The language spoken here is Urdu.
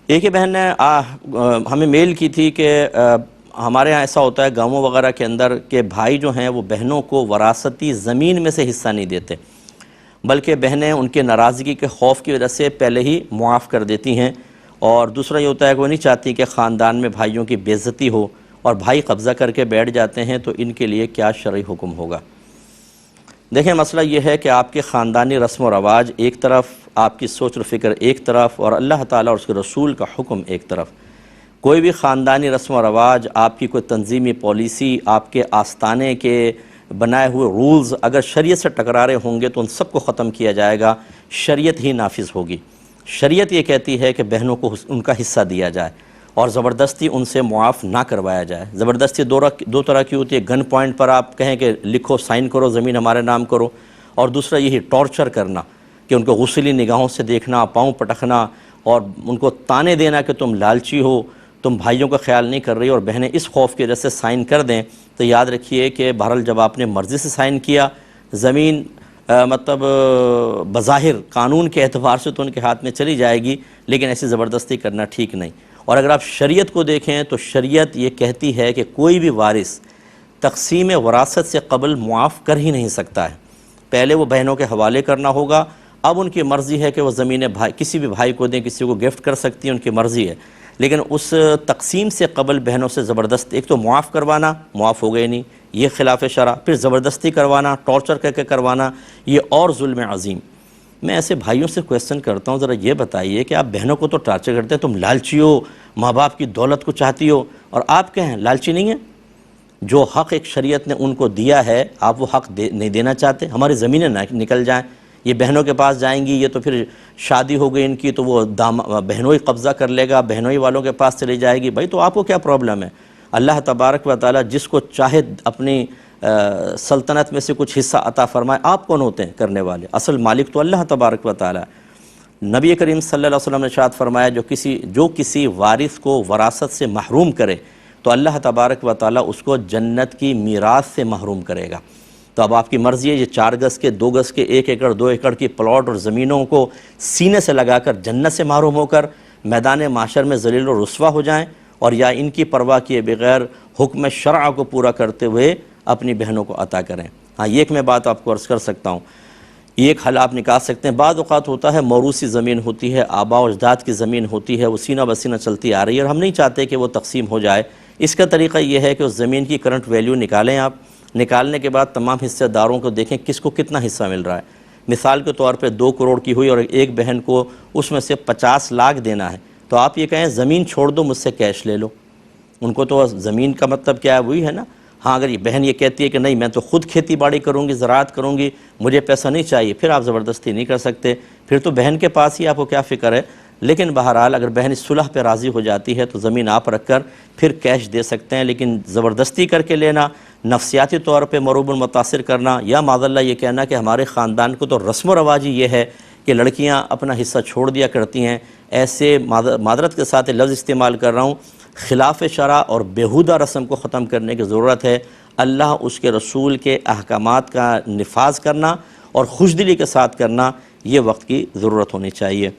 ایک ہی بہن نے ہمیں میل کی تھی کہ ہمارے ہاں ایسا ہوتا ہے گاؤں وغیرہ کے اندر کہ بھائی جو ہیں وہ بہنوں کو وراثتی زمین میں سے حصہ نہیں دیتے، بلکہ بہنیں ان کے ناراضگی کے خوف کی وجہ سے پہلے ہی معاف کر دیتی ہیں۔ اور دوسرا یہ ہوتا ہے کہ وہ نہیں چاہتی کہ خاندان میں بھائیوں کی بے عزتی ہو اور بھائی قبضہ کر کے بیٹھ جاتے ہیں، تو ان کے لیے کیا شرعی حکم ہوگا؟ دیکھیں، مسئلہ یہ ہے کہ آپ کے خاندانی رسم و رواج ایک طرف، آپ کی سوچ و فکر ایک طرف، اور اللہ تعالیٰ اور اس کے رسول کا حکم ایک طرف۔ کوئی بھی خاندانی رسم و رواج، آپ کی کوئی تنظیمی پالیسی، آپ کے آستانے کے بنائے ہوئے رولز اگر شریعت سے ٹکرا رہے ہوں گے تو ان سب کو ختم کیا جائے گا، شریعت ہی نافذ ہوگی۔ شریعت یہ کہتی ہے کہ بہنوں کو ان کا حصہ دیا جائے اور زبردستی ان سے معاف نہ کروایا جائے۔ زبردستی دو طرح کی ہوتی ہے، گن پوائنٹ پر آپ کہیں کہ لکھو، سائن کرو، زمین ہمارے نام کرو، اور دوسرا یہی ٹارچر کرنا کہ ان کو غصیلی نگاہوں سے دیکھنا، پاؤں پٹکنا اور ان کو تانے دینا کہ تم لالچی ہو، تم بھائیوں کا خیال نہیں کر رہی، اور بہنیں اس خوف کی وجہ سے سائن کر دیں تو یاد رکھیے کہ بہرحال جب آپ نے مرضی سے سائن کیا، زمین مطلب بظاہر قانون کے اعتبار سے تو ان کے ہاتھ میں چلی جائے گی، لیکن ایسی زبردستی کرنا ٹھیک نہیں۔ اور اگر آپ شریعت کو دیکھیں تو شریعت یہ کہتی ہے کہ کوئی بھی وارث تقسیم وراثت سے قبل معاف کر ہی نہیں سکتا ہے، پہلے وہ بہنوں کے حوالے کرنا ہوگا۔ اب ان کی مرضی ہے کہ وہ زمینیں کسی بھی بھائی کو دیں، کسی کو گفٹ کر سکتی ہیں، ان کی مرضی ہے، لیکن اس تقسیم سے قبل بہنوں سے زبردست، ایک تو معاف کروانا، معاف ہو گئے نہیں، یہ خلاف شرع، پھر زبردستی کروانا، ٹارچر کر کے کروانا، یہ اور ظلم عظیم۔ میں ایسے بھائیوں سے کویسچن کرتا ہوں، ذرا یہ بتائیے کہ آپ بہنوں کو تو ٹارچر کرتے ہیں، تم لالچی ہو، ماں باپ کی دولت کو چاہتی ہو، اور آپ کہیں لالچی نہیں ہیں؟ جو حق ایک شریعت نے ان کو دیا ہے، آپ وہ حق نہیں دینا چاہتے؟ ہماری زمینیں نکل جائیں، یہ بہنوں کے پاس جائیں گی، یہ تو پھر شادی ہو گئی ان کی تو وہ بہنوں ہی قبضہ کر لے گا، بہنوں ہی والوں کے پاس چلی جائے گی۔ بھائی تو آپ کو کیا پرابلم ہے؟ اللہ تبارک و تعالیٰ جس کو چاہے اپنی سلطنت میں سے کچھ حصہ عطا فرمائے، آپ کون ہوتے ہیں کرنے والے؟ اصل مالک تو اللہ تبارک و تعالیٰ ہے۔ نبی کریم صلی اللہ علیہ وسلم نے ارشاد فرمایا جو کسی وارث کو وراثت سے محروم کرے تو اللہ تبارک و تعالیٰ اس کو جنت کی میراث سے محروم کرے گا۔ تو اب آپ کی مرضی ہے، یہ 4 گز کے 2 گز کے 1 ایکڑ 2 ایکڑ کی پلاٹ اور زمینوں کو سینے سے لگا کر جنت سے محروم ہو کر میدان محشر میں ذلیل و رسوا ہو جائیں، اور یا ان کی پرواہ کیے بغیر حکم شرع کو پورا کرتے ہوئے اپنی بہنوں کو عطا کریں۔ ہاں، یہ ایک میں بات آپ کو عرض کر سکتا ہوں، یہ ایک حل آپ نکال سکتے ہیں۔ بعض اوقات ہوتا ہے موروثی زمین ہوتی ہے، آباء و اجداد کی زمین ہوتی ہے، وہ سینہ بسینہ چلتی آ رہی ہے اور ہم نہیں چاہتے کہ وہ تقسیم ہو جائے۔ اس کا طریقہ یہ ہے کہ اس زمین کی کرنٹ ویلیو نکالیں آپ، نکالنے کے بعد تمام حصہ داروں کو دیکھیں کس کو کتنا حصہ مل رہا ہے۔ مثال کے طور پہ 2 کروڑ کی ہوئی اور ایک بہن کو اس میں سے 50 لاکھ دینا ہے، تو آپ یہ کہیں زمین چھوڑ دو، مجھ سے کیش لے لو۔ ان کو تو زمین کا مطلب کیا ہے، وہی ہے نا۔ ہاں، اگر یہ بہن یہ کہتی ہے کہ نہیں میں تو خود کھیتی باڑی کروں گی، زراعت کروں گی، مجھے پیسہ نہیں چاہیے، پھر آپ زبردستی نہیں کر سکتے، پھر تو بہن کے پاس ہی آپ کو کیا فکر ہے۔ لیکن بہرحال اگر بہن اس صلح پہ راضی ہو جاتی ہے تو زمین آپ رکھ کر پھر کیش دے سکتے ہیں، لیکن زبردستی کر کے لینا، نفسیاتی طور پہ مروب متاثر کرنا، یا معاذ اللہ یہ کہنا کہ ہمارے خاندان کو تو رسم و رواج ہی یہ ہے کہ لڑکیاں اپنا حصہ چھوڑ دیا کرتی ہیں، ایسے معذرت کے ساتھ لفظ استعمال کر رہا ہوں، خلاف شرع اور بیہودہ رسم کو ختم کرنے کی ضرورت ہے۔ اللہ اس کے رسول کے احکامات کا نفاذ کرنا اور خوشدلی کے ساتھ کرنا، یہ وقت کی ضرورت ہونی چاہیے۔